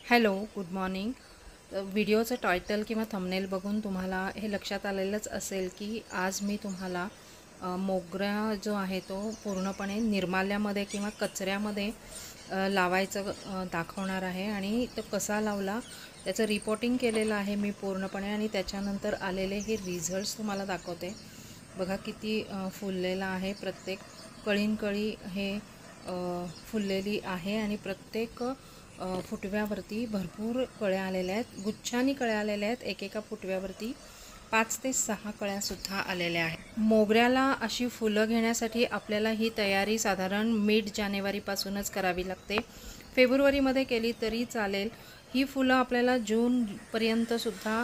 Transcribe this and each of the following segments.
Hello, good morning. व्हिडिओचं title किंवा thumbnail बघून तुम्हाला हे लक्षात आलेलंच असेल की आज मी तुम्हाला मोगरा जो आहे तो पूर्णपणे निर्माल्यामध्ये किंवा कचऱ्यामध्ये लावायचं दाखवणार आहे आणि तो कसा लावला त्याचं रिपोर्टिंग केलेलं आहे मी पूर्णपणे आणि त्याच्यानंतर आलेले हे रिझल्ट्स तुम्हाला दाखवते. बघा किती फुललेला आहे. प्रत्येक कळींकळी हे फुललेली आहे आणि प्रत्येक फुटव्यावरती भरपूर कळ्या आलेल्या आहेत. गुच्छांनी कळ्या आलेल्या आहेत. एकेका फुटव्यावरती 5 ते 6 कळ्यासुद्धा आलेल्या आहेत. मोगऱ्याला अशी फुलं घेण्यासाठी आपल्याला ही तयारी साधारण मिड जानेवारीपासूनच करावी लागते. फेब्रुवारीमध्ये केली तरी चालेल. ही फुलं आपल्याला जूनपर्यंतसुद्धा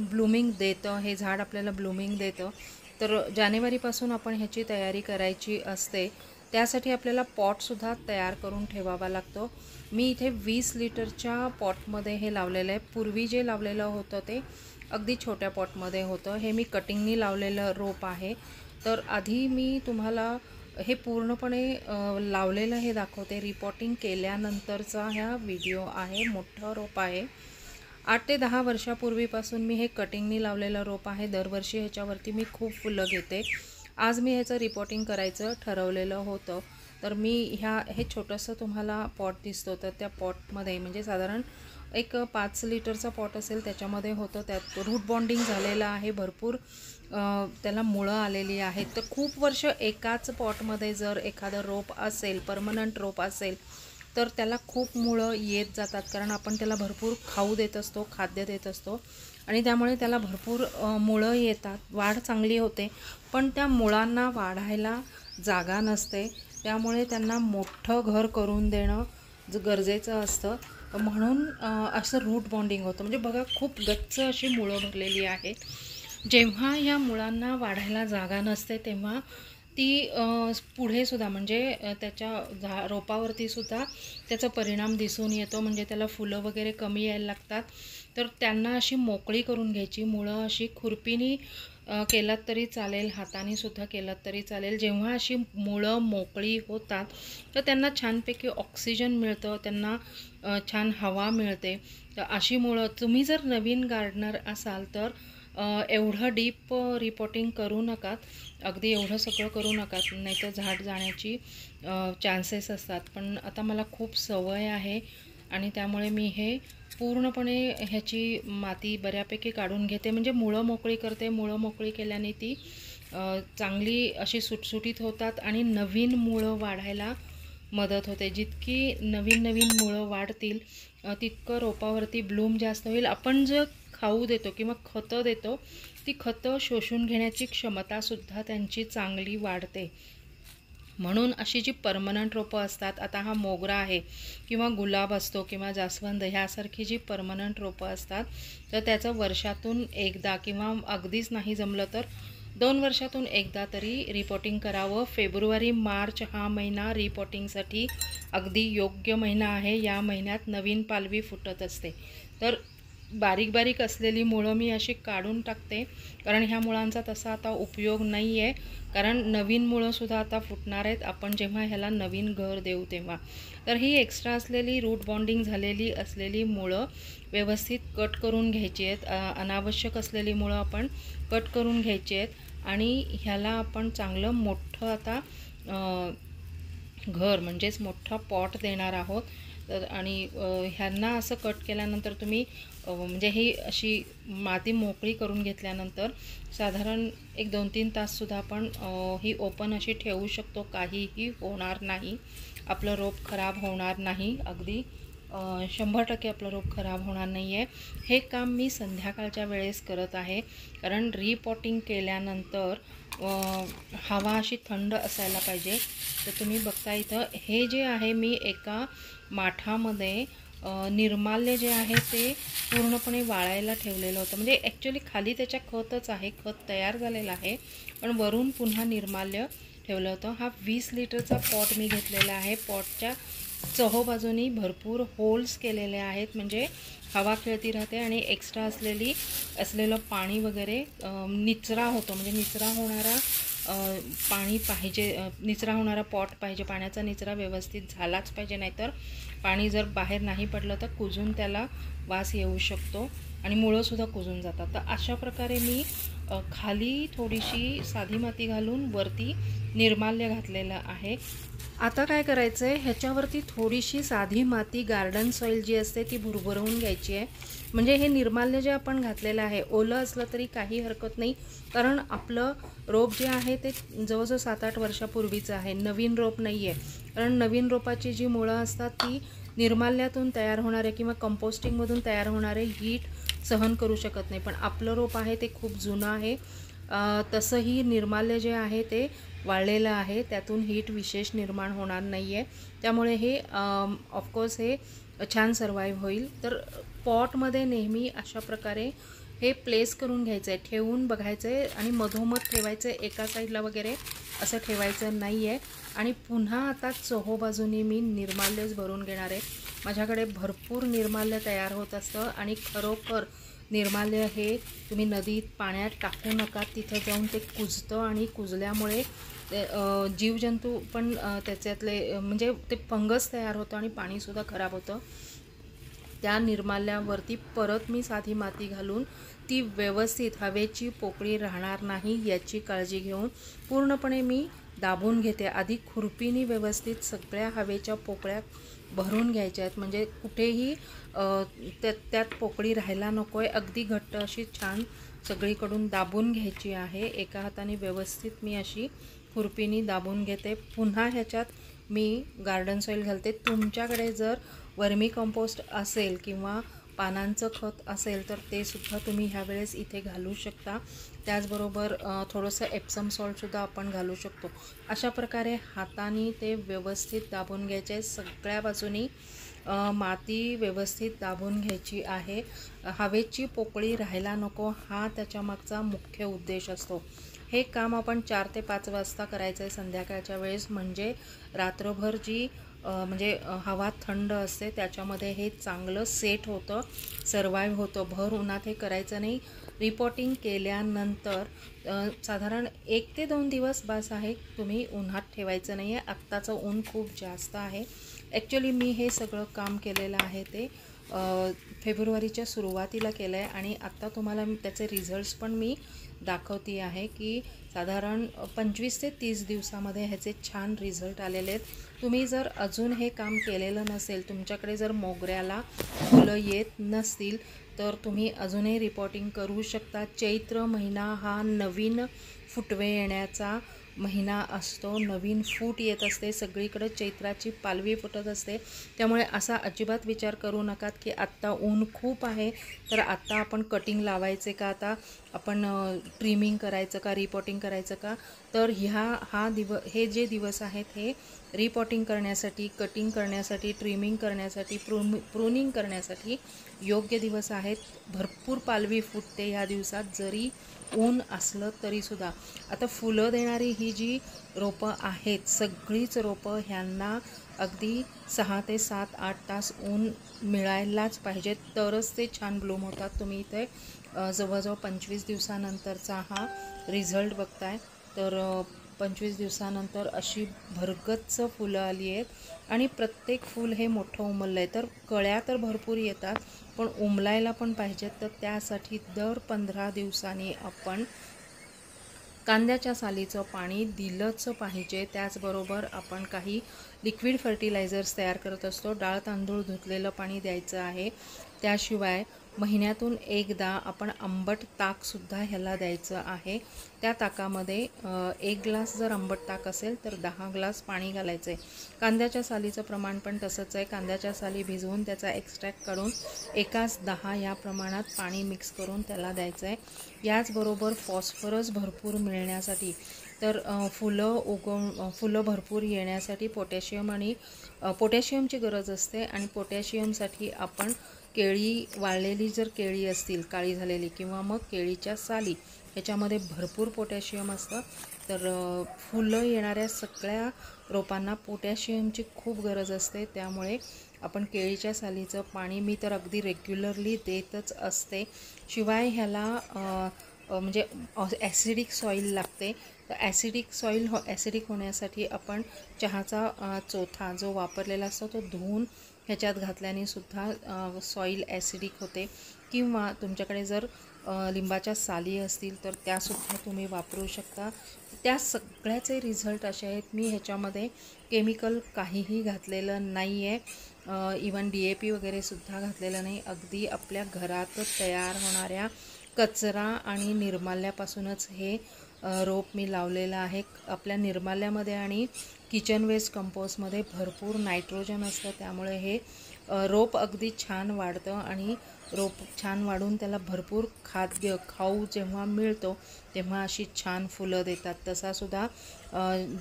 ब्लूमिंग देतं. हे झाड आपल्याला ब्लूमिंग देतं. तर जानेवारीपासून आपण ह्याची तयारी करायची असते. त्यासाठी आपल्याला पॉटसुद्धा तयार करून ठेवावा लागतो. मी इथे 20 लिटरच्या पॉटमध्ये हे लावलेलं आहे. पूर्वी जे लावलेलं होतं ते अगदी छोट्या पॉटमध्ये होतं. हे मी कटिंगनी लावलेलं रोप आहे. तर आधी मी तुम्हाला हे पूर्णपणे लावलेलं हे दाखवते. रिपोर्टिंग केल्यानंतरचा हा व्हिडिओ आहे. मोठं रोप आहे. 8 ते 10 वर्षापूर्वीपासून मी हे कटिंगनी लावलेलं रोप आहे. दरवर्षी ह्याच्यावरती मी खूप फुलं घेते. आज मी ह्याचं रिपोर्टिंग करायचं ठरवलेलं होतं. तर मी हे छोटंसं तुम्हाला पॉट दिसतो तर त्या पॉटमध्ये म्हणजे साधारण एक 5 लिटरचा पॉट असेल त्याच्यामध्ये होतं. त्यात रूट बॉन्डिंग झालेलं आहे. भरपूर त्याला मुळं आलेली आहेत. तर खूप वर्ष एकाच पॉटमध्ये जर एखादं रोप असेल, परमनंट रोप असेल तर त्याला खूप मुळं येत जातात. कारण आपण त्याला भरपूर खाऊ देत असतो, खाद्य देत असतो आणि त्यामुळे त्याला भरपूर मुळं येतात. वाढ चांगली होते. पण त्या मुळांना वाढायला जागा नसते. त्यामुळे त्यांना मोठं घर करून देणं गरजेचं असतं. म्हणून असं रूट बॉन्डिंग होतं. म्हणजे बघा खूप गच्च अशी मुळं भरलेली आहेत. जेव्हा या मुळांना वाढायला जागा नसते तेव्हा ती पुढेसुद्धा म्हणजे त्याच्या रोपावरतीसुद्धा त्याचा परिणाम दिसून येतो. म्हणजे त्याला फुलं वगैरे कमी यायला लागतात. तर त्यांना अशी मोकळी करून घ्यायची. मुळं अशी खुरपीनी केलात तरी चालेल, हाताने सुद्धा केलात तरी चालेल. जेव्हा अशी मुळं मोकळी होतात तर त्यांना छानपैकी ऑक्सिजन मिळतं, त्यांना छान हवा मिळते. तर अशी मुळं तुम्ही जर नवीन गार्डनर असाल तर एवढं डीप रिपोर्टिंग करू नका. अगदी एवढं सगळं करू नका, नाहीतर झाड जाण्याची चान्सेस असतात. पण आता मला खूप सवय आहे आणि त्यामुळे मी हे पूर्णपणे ह्याची माती बऱ्यापैकी काढून घेते. म्हणजे मुळं मोकळी करते. मुळं मोकळी केल्याने ती चांगली अशी सुटसुटीत होतात आणि नवीन मुळं वाढायला मदत होते. जितकी नवीन नवीन मुळं वाढतील तितकं रोपावरती ब्लूम जास्त होईल. आपण जे खाऊ देतो किंवा खतं देतो ती खतं शोषून घेण्याची क्षमतासुद्धा त्यांची चांगली वाढते. म्हणून अशी जी परमनंट रोपं असतात, आता हा मोगरा आहे किंवा गुलाब असतो किंवा जास्वंद ह्यासारखी जी परमनंट रोपं असतात तर त्याचं वर्षातून एकदा किंवा अगदीच नाही जमलं तर 2 वर्षातून एकदा तरी रिपोर्टिंग करावं. फेब्रुवारी मार्च हा महिना रिपोर्टिंगसाठी अगदी योग्य महिना आहे. या महिन्यात नवीन पालवी फुटत असते. तर बारीक बारीक असलेली मुळं मी अशी काढून टाकते. कारण ह्या मुळांचा तसा आता उपयोग नाही आहे. कारण नवीन मुळंसुद्धा आता फुटणार आहेत आपण जेव्हा ह्याला नवीन घर देऊ तेव्हा. तर ही एक्स्ट्रा असलेली रूट बॉन्डिंग झालेली असलेली मुळं व्यवस्थित कट करून घ्यायची आहेत. अनावश्यक असलेली मुळं आपण कट करून घ्यायची आहेत आणि ह्याला आपण चांगलं मोठं आता घर म्हणजेच मोठा पॉट देणार आहोत. तर आणि ह्यांना असं कट केल्यानंतर तुम्ही म्हणजे ही अशी माती मोकळी करून घेतल्यानंतर साधारण एक 2-3 ताससुद्धा आपण ही ओपन अशी ठेवू शकतो. काहीही होणार नाही. आपलं रोप खराब होणार नाही. अगदी 100% आपलं रोप खराब होणार नाही आहे. हे काम मी संध्याकाळच्या वेळेस करत आहे. कारण रिपॉटिंग केल्यानंतर हवा अशी थंड असायला पाहिजे. तर तुम्ही बघता इथं हे जे आहे मी एका माठामध्ये निर्माल्य जे आहे ते पूर्णपणे वाळायला ठेवलेलं होतं. म्हणजे ॲक्च्युली खाली त्याच्या खतच आहे, खत तयार झालेलं आहे, पण वरून पुन्हा निर्माल्य ठेवलं होतं. हा 20 लिटरचा पॉट मी घेतलेला आहे. पॉटच्या चोहोबाजूनी भरपूर होल्स केलेले आहेत. म्हणजे हवा खेळती राहते आणि एक्स्ट्रा असलेलं पाणी वगैरे निचरा होतो. म्हणजे निचरा होणारा पाणी पाहिजे, निचरा होणारा पॉट पाहिजे. पाण्याचा निचरा व्यवस्थित झालाच पाहिजे, नाहीतर पाणी जर बाहेर नाही पडलं तर कुजून त्याला वास येऊ शकतो आणि मुळंसुद्धा कुजून जातात। तर अशा प्रकारे मी खाली थोडीशी साधी माती घालून वरती निर्माल्य घातलेलं आहे। आता काय करायचं आहे, ह्याच्यावरती थोडीशी साधी माती गार्डन सॉईल जी असते ती भुरभरवून घ्यायची आहे। म्हणजे हे निर्माल्य जे आपण घातलेलं आहे ओलं असलं तरी काही हरकत नाही, कारण आपलं रोप जे आहे ते जवळजवळ 7-8 वर्षापूर्वीचं आहे, नवीन रोप नाही आहे। कारण नवीन रोपाची जी मुळं असतात ती निर्माल्यातून तयार होणारे किंवा कंपोस्टिंगमधून तयार होणारे हीट सहन करू शकत नाही, पण आपलं रोप आहे ते खूप जुनं आहे। तसंही निर्माल्य जे आहे ते वाळलेलं आहे, त्यातून हीट विशेष निर्माण होणार नाही आहे, त्यामुळे हे ऑफकोर्स हे छान सर्वाईव्ह होईल। तर पॉटमध्ये नेहमी अशा प्रकारे हे प्लेस करून घ्यायचं आहे, ठेवून बघायचं आहे आणि मधोमध ठेवायचं आहे, एका साईडला वगैरे असं ठेवायचं नाही आहे। आणि पुन्हा आता चोहोबाजूनी मी निर्माल्यच भरून घेणार आहे। माझ्याकडे भरपूर निर्माल्य तयार होत असतं आणि खरोखर निर्माल्य हे तुम्ही नदीत पाण्यात टाकू नका, तिथं जाऊन ते कुजतं आणि कुजल्यामुळे जीवजंतू पण त्याच्यातले म्हणजे ते फंगस तयार होतं आणि पाणीसुद्धा खराब होतं। त्या निर्माल्यावरती परत मी साधी माती घालून ती व्यवस्थित हवेची पोकळी राहणार नाही याची काळजी घेऊन पूर्णपणे मी दाबून घेते। आधी खुरपीने व्यवस्थित सगळ्या हवेच्या पोकळ्या भरून घ्यायच्या आहेत, म्हणजे कुठेही त्यात पोकळी राहायला नको आहे। अगदी घट्ट अशी छान सगळीकडून दाबून घ्यायची आहे। एका हाताने व्यवस्थित मी अशी खुरपीने दाबून घेते। पुन्हा ह्याच्यात मी गार्डन सॉईल घालते। तुमच्याकडे जर वर्मी कंपोस्ट असेल किंवा पानांचं खत असेल तर ते सुद्धा तुम्ही ह्यावेळेस इथे घालू शकता। त्याचबरोबर थोडंसं एप्सम सॉल्टसुद्धा आपण घालू शकतो। अशा प्रकारे हाताने ते व्यवस्थित दाबून घ्यायचे, सगळ्या बाजूनी माती व्यवस्थित दाबून घ्यायची आहे। हवेची पोकळी राहायला नको हा त्याच्यामागचा मुख्य उद्देश असतो। हे काम आपण 4 ते 5 वाजता करायचं आहे संध्याकाळच्या वेळेस, म्हणजे रात्रभर जी म्हणजे हवा थंड असते त्याच्यामध्ये हे चांगलं सेट होतं, सर्वाईव्ह होतं। भर उन्हात हे करायचं नाही। रिपोर्टिंग केल्यानंतर साधारण 1 ते 2 दिवस बस आहे, तुम्ही उन्हात ठेवायचं नाही आहे। आत्ताचं ऊन खूप जास्त आहे। ॲक्च्युली मी हे सगळं काम केलेलं आहे ते फेब्रुवारीच्या सुरुवातीला केलं आहे आणि आत्ता तुम्हाला त्याचे रिझल्ट्स पण मी दाखवते आहे की साधारण 25 ते 30 दिवसामध्ये ह्याचे छान रिझल्ट आलेले आहेत। तुम्ही जर अजून हे काम केलेलं नसेल, तुमच्याकडे जर मोगऱ्याला फुलं येत नसतील तर तुम्ही अजूनही रिपोर्टिंग करू शकता। चैत्र महिना हा नवीन फुटवे येण्याचा महिना असतो, नवीन फूट येत असते, सगळीकडे चैत्राची पालवी फुटत असते। त्यामुळे असा अजिबात विचार करू नका की आत्ता ऊन खूप आहे तर आत्ता आपण कटिंग लावायचे का, आता आपण ट्रिमिंग करायचं का, रिपोर्टिंग करायचं का। तर हे जे दिवस आहेत हे रिपोर्टिंग करण्यासाठी, कटिंग करण्यासाठी, ट्रिमिंग करण्यासाठी, प्रूनिंग करण्यासाठी योग्य दिवस आहेत। भरपूर पालवी फुटते ह्या दिवसात जरी ऊन असलं तरीसुद्धा। आता फुलं देणारी ही जी रोपं आहेत सगळीच रोपं ह्यांना अगदी 6 ते 7-8 तास ऊन मिळायलाच पाहिजे तरच ते छान ब्लूम होतात। तुम्ही इथे जवळजवळ 25 दिवसानंतरचा हा रिझल्ट बघताय। तर 25 दिवसानंतर अशी भरगच्च फुलं आली आहेत आणि प्रत्येक फूल हे मोठं उमललं आहे। तर कळ्या तर भरपूर येतात पण उमलायला पण पाहिजेत, तर त्यासाठी दर 15 दिवसांनी आपण कांद्याच्या सालीचं पाणी दिलंच पाहिजे। त्याचबरोबर आपण काही लिक्विड फर्टिलायझर्स तयार करत असतो, डाळ तांदूळ धुतलेलं पाणी द्यायचं आहे। त्याशिवाय महिन्यातून एकदा आपण आंबट ताकसुद्धा ह्याला द्यायचं आहे। त्या ताकामध्ये 1 ग्लास जर आंबट ताक असेल तर 10 ग्लास पाणी घालायचं आहे। कांद्याच्या सालीचं प्रमाण पण तसंच आहे, कांद्याच्या साली भिजवून त्याचा एक्स्ट्रॅक्ट काढून 1:10 या प्रमाणात पाणी मिक्स करून त्याला द्यायचं आहे। याचबरोबर फॉस्फरस भरपूर मिळण्यासाठी तर फुलं भरपूर येण्यासाठी पोटॅशियमची गरज असते आणि पोटॅशियमसाठी आपण वाळलेली जर केळी असतील काळी झालेली किंवा मग केळीच्या साली ह्याच्यामध्ये भरपूर पोटॅशियम असतं। तर फुलं येणाऱ्या सगळ्या रोपांना पोटॅशियमची खूप गरज असते, त्यामुळे आपण केळीच्या सालीचं पाणी मी तर अगदी रेग्युलरली देतच असते। शिवाय ह्याला म्हणजे ॲसिडिक सॉईल लागते, तर ॲसिडिक होण्यासाठी आपण चहाचा चोथा जो वापरलेला असतो तो धुवून ह्याच्यात घातल्याने सुद्धा सॉईल ॲसिडिक होते, किंवा तुमच्याकडे जर लिंबाच्या साली असतील तर त्यासुद्धा तुम्ही वापरू शकता. त्या सगळ्याचे रिझल्ट असे आहेत. मी ह्याच्यामध्ये केमिकल काहीही घातलेलं नाही आहे, इवन DAP वगैरेसुद्धा घातलेलं नाही. अगदी आपल्या घरातच तयार होणाऱ्या कचरा आणि निर्माल्यापासूनच हे रोप मी लावलेलं आहे. आपल्या निर्माल्यामध्ये आणि किचन वेस्ट कंपोस्टमध्ये भरपूर नायट्रोजन असतं, त्यामुळे हे रोप अगदी छान वाढतं आणि रोप छान वाढून त्याला भरपूर खाऊ जेव्हा मिळतो तेव्हा अशी छान फुलं देतात. तसासुद्धा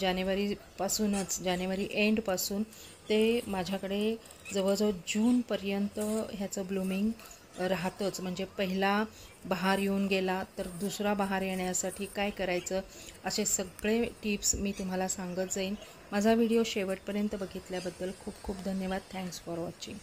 जानेवारी एंडपासून ते माझ्याकडे जवळजवळ जूनपर्यंत ह्याचं ब्लूमिंग राहतंच. म्हणजे पहिला बहार येऊन गेला तर दुसरा बहार येण्यासाठी काय करायचं, असे सगळे टिप्स मी तुम्हाला सांगत जाईन. माझा व्हिडिओ शेवटपर्यंत बघितल्याबद्दल खूप खूप धन्यवाद. Thanks for watching.